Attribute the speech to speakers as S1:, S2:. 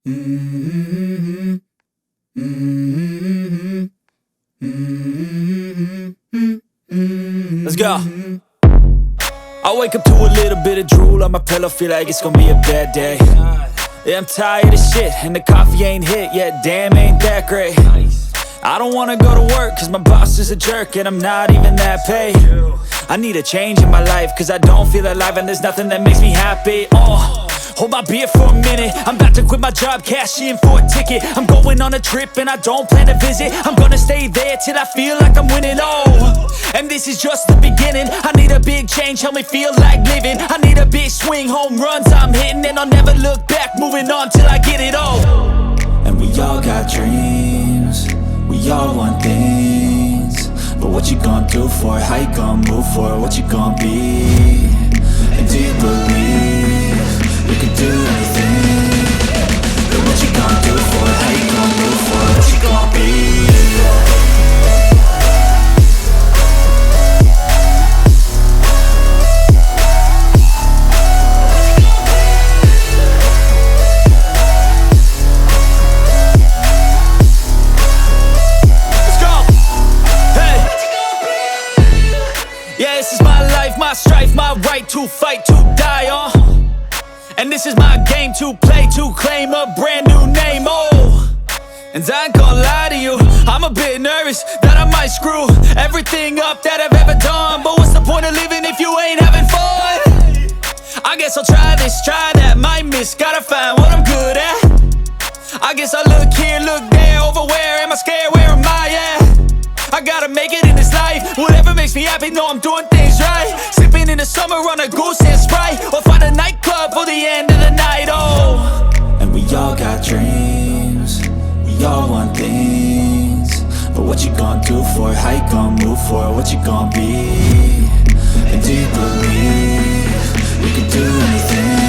S1: Mm-hmm. Mm-hmm. Mm-hmm. Let's go. I wake up to a little bit of drool on my pillow, feel like it's gonna be a bad day. Yeah, I'm tired of shit, and the coffee ain't hit yet, damn, ain't that great. I don't wanna go to work, cause my boss is a jerk, and I'm not even that paid. I need a change in my life, cause I don't feel alive, and there's nothing that makes me happy. Hold my beer for a minute, I'm about to quit my job, cash in for a ticket. I'm going on a trip and I don't plan to visit. I'm gonna stay there till I feel like I'm winning, and this is just the beginning. I need a big change, help me feel like living. I need a big swing, home runs I'm hitting, and I'll never look back, moving on till I get it all. And we all got dreams, we all want things, but what you gonna do for it? How you gonna move for it? What you gonna be? And do you believe you can do anything? But what you gonna do for it? How you gonna move for it? What you gonna be? Yeah, this is my life, my strife, my right to fight, to die on. And this is my game to play, to claim a brand new name, And I ain't gonna lie to you, I'm a bit nervous that I might screw everything up that I've ever done. But what's the point of living if you ain't having fun? I guess I'll try this, try that, might miss, gotta find what I'm good at. I guess I look here, look there, over where am I scared, where am I at? I gotta make it in this life, whatever makes me happy, know I'm doing things right. Sipping in the summer on a goose and Sprite, or find a nightclub for the end of the night, And we all got dreams, we all want things, but what you gonna do for it? How you gonna move for it? What you gonna be? And do you believe you can do anything?